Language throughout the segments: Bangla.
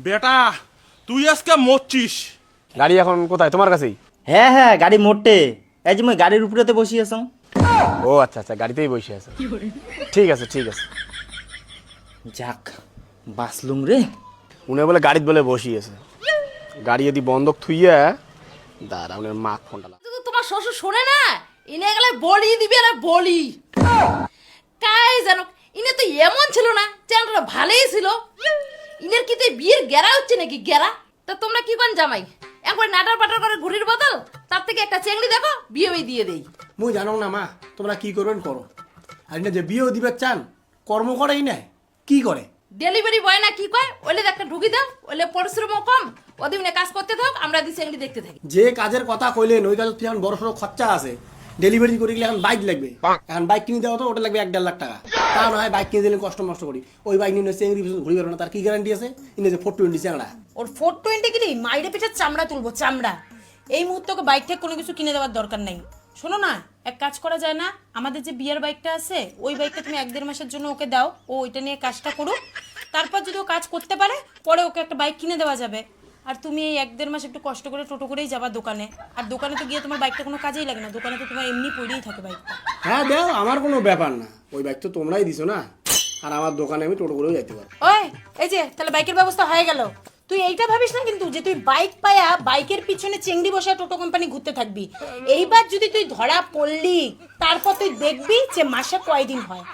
বেটা তুই আজকে মরছিস। গাড়ি এখন কোথায়? তোমার কাছেই? হ্যাঁ হ্যাঁ, গাড়ি মোটে। এই যে মই গাড়ির উপরেতে বসি আছো। ও আচ্ছা আচ্ছা, গাড়িতেই বসে আছে। ঠিক আছে ঠিক আছে। যাক, বাসলুম রে। উনি বলে গাড়িতে বলে বসিয়েছে। গাড়ি যদি বন্ধক থুইয়া দাঁড়া, উনি মাক ফোনটা লাগা। তো তোমার শ্বশুর শোনে না, ইনে গেলে বলি দিবি না বলি কাই জানো। ইনে তো এমন ছিল না, চ্যাংড়া ভালোই ছিল। ইনের কি তো বিয়ের গেরা হচ্ছে নাকি গেরা? তা তোমরা কি করেন জামাই, একবার নাটার পাটার করে ঘুরির বদল, তার থেকে একটা চেংড়ি দেখো বিয়ে হয়ে দিয়ে দেই। মুই জানো না মা, তোমরা কি করবেন করো। আর না যে বিয়েও দিবে চান, কর্ম করেই না কি করে। ডেলিভারি বয় না কি কয়, ওইলে একটা ঢুকি দাও, ওইলে পরিশ্রমও কম, ওদিনে কাজ করতে থাক, আমরা দি চেংড়ি দেখতে থাকি। যে কাজের কথা কইলেন ওই কাজ এখন বড় সড়ো খরচা আছে। ডেলিভারি করে গেলে এখন বাইক লাগবে, এখন বাইক কিনে দেওয়া তো ওটা লাগবে 1-1.5 লাখ টাকা। তা না হয় বাইক কিনে দিলে কষ্ট মষ্ট করি, ওই বাইক নিয়ে চেংড়ি ঘুরি বেরো না, তার কি গ্যারান্টি আছে? ইনে যে 420 চ্যাংড়া। ওর 420 কিনি মাইরে পিঠে চামড়া তুলবো, চামড়া। এই মুহূর্তে ওকে বাইক থেকে কোনো কিছু কিনে দেওয়ার দরকার নাই। শোনো না, এক কাজ করা যায় না, আমাদের যে বিয়ের বাইকটা আছে ওই বাইকটা তুমি 1-1.5 মাসের জন্য ওকে দাও, ও ওইটা নিয়ে কাজটা করুক। তারপর যদি ও কাজ করতে পারে, পরে ওকে একটা বাইক কিনে দেওয়া যাবে। আর তুমি এই 1-1.5 মাস একটু কষ্ট করে টোটো করেই যাবা দোকানে। আর দোকানে তো গিয়ে তোমার বাইকটা কোনো কাজেই লাগে না, দোকানে তো তোমার এমনি পড়েই থাকে বাইকটা। হ্যাঁ দেও, আমার কোনো ব্যাপার না, ওই বাইক তো তোমরাই দিছো না। আর আমার দোকানে আমি টোটো করেও যাইতে পারবো। ওই, এই যে তাহলে বাইকের ব্যবস্থা হয়ে গেল। তুই এইটা ভাবিস না কিন্তু যে তুই বাইক পায়া বাইকের পিছনে চেংড়ি বসে টোটো কোম্পানি ঘুরতে থাকবি। এইবার যদি তুই ধরা পড়লি, তারপর তুই দেখবি যে মাসে কয়দিন হয়।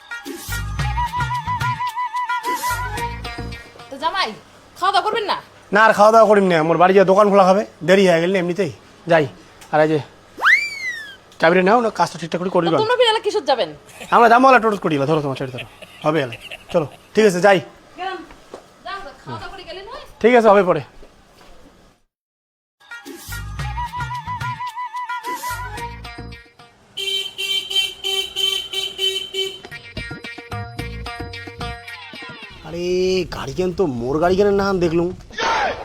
তো জামাই খাওয়া দাওয়া করবেন না? না আর খাওয়া দাওয়া করিম না, আমার বাড়ি যা দোকান খোলা হবে, দেরি হয়ে গেলে এমনিতেই যাই। আর এই যে চাবিটা নাও না, কাজটা ঠিকঠাক করে করি। তোমরা ফিরে কিশোর যাবেন? আমরা দামওয়ালা টোটো করি, ধরো তোমার ছেড়ে ধরো, হবে এলে চলো। ঠিক আছে যাই। গেলাম, যাও খাওয়া দাওয়া করে গেলেন হয়। ঠিক আছে, হবে পরে। আরে গাড়ি কেন তো মোর গাড়ি কেন না দেখলুম,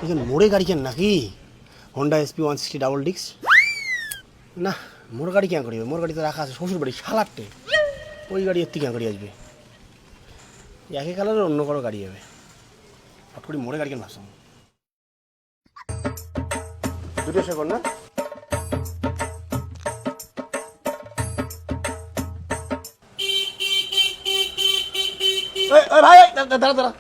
এখানে মোড়ে গাড়ি কেন নাকি? হন্ডা SP 160 ডাবল ডিস্ক না, মোর গাড়ি কেন করিবে? মোর গাড়ি তো রাখা আছে শ্বশুর বাড়ি শালারটে, ওই গাড়ি এর থেকে কেন গাড়ি আসবে? একই কালারের অন্য কারো গাড়ি যাবে, হট করে মোড়ে গাড়ি কেন ভাবছ? 2 সেকেন্ড না। ভাই দাঁড়া দাঁড়া।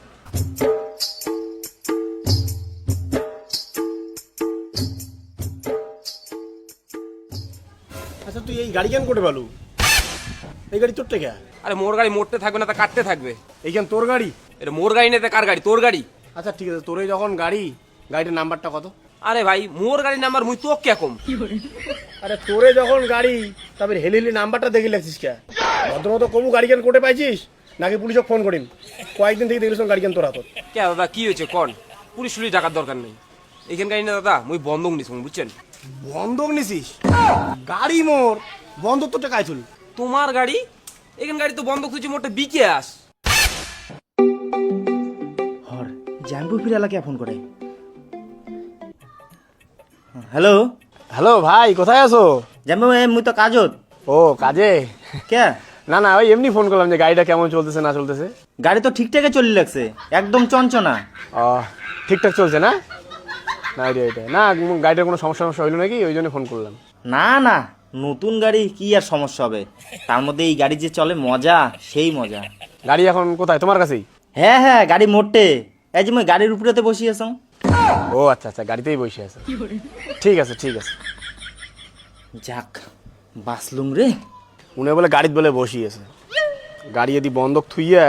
আচ্ছা তুই এই গাড়ি কেন করে পালু? এই গাড়ি তোর টেকা? আরে মোর গাড়ি মোড়তে থাকবে না, তা কাটতে থাকবে। এইখান তোর গাড়ি? এটা মোর গাড়ি নেই, কার গাড়ি? তোর গাড়ি। আচ্ছা ঠিক আছে, তোর যখন গাড়ি, গাড়িটার নাম্বারটা কত? আরে ভাই মোর গাড়ির নাম্বার মুই তো কে কম। আরে তোরে যখন গাড়ি, তারপরে হেলি হেলি নাম্বারটা দেখে লাগছিস কে? ভদ্রমতো কমু গাড়ি কেন কোটে পাইছিস নাকি পুলিশকে ফোন করিম? কয়েকদিন থেকে দেখলিস গাড়ি কেন তোর হাতত? কে দাদা কি হয়েছে কন? পুলিশ টুলিশ টাকার দরকার নেই, এইখান গাড়ি না দাদা মুই বন্ধক নিস বুঝছেন। বন্ধক নিছিস? গাড়ি মোর বন্ধক তো টাকায় চুল। তোমার গাড়ি? এখান গাড়ি তো বন্ধক তুই মোটে বিকে আস। হর জানবু ফিরালা কে ফোন করে? হ্যালো হ্যালো ভাই, কোথায় আছো? জানবু, মুই তো কাজত। ও কাজে? কে? না না, ওই এমনি ফোন করলাম যে গাড়িটা কেমন চলতেছে না চলতেছে। গাড়ি তো ঠিকঠাকই চলে লাগছে, একদম চঞ্চনা। ও ঠিকঠাক চলছে না? না এটা না, গাড়িটার কোনো সমস্যা হইলো নাকি, ওই জন্য ফোন করলাম। না না, নতুন গাড়ি কি আর সমস্যা হবে? তার মধ্যে এই গাড়ি যে চলে মজা, সেই মজা। গাড়ি এখন কোথায়? তোমার কাছেই? হ্যাঁ হ্যাঁ, গাড়ি মোটে। এই যে মই গাড়ির উপরেতে বসি আছো। ও আচ্ছা আচ্ছা, গাড়িতেই বসে আছে। ঠিক আছে ঠিক আছে। যাক, বাসলুম রে। উনি বলে গাড়িতে বলে বসিয়েছে। গাড়ি যদি বন্ধক থুইয়া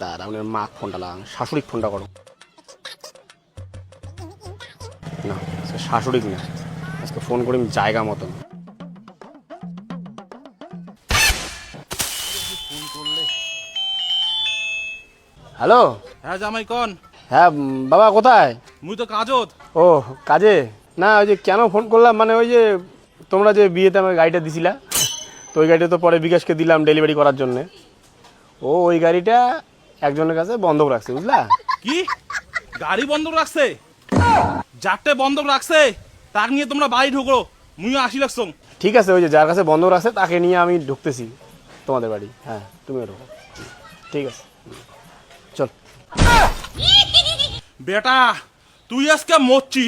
দাঁড়া, উনি মাক ফোনটা লাগান, শাশুড়িক ফোনটা করো। না আজকে শাশুড়িক না, আজকে ফোন করি জায়গা মতন। হ্যালো। হ্যাঁ জামাই কন। হ্যাঁ বাবা কোথায়? মুই তো কাজত। ও কাজে? না ওই যে কেন ফোন করলাম, মানে ওই যে তোমরা যে বিয়েতে আমার গাড়িটা দিছিলা, তো ওই গাড়িটা তো পরে বিকাশকে দিলাম ডেলিভারি করার জন্যে। ও ওই গাড়িটা একজনের কাছে বন্ধক রাখছে, বুঝলা? কি গাড়ি বন্ধক রাখছে? যারটে বন্ধক রাখছে তার নিয়ে তোমরা বাড়ি ঢুকো, মুইও আসি লাগছো। ঠিক আছে, ওই যে যার কাছে বন্ধক রাখছে তাকে নিয়ে আমি ঢুকতেছি তোমাদের বাড়ি। হ্যাঁ তুমিও ঢুকো, ঠিক আছে চল। বেটা তুই আজকে মরছিস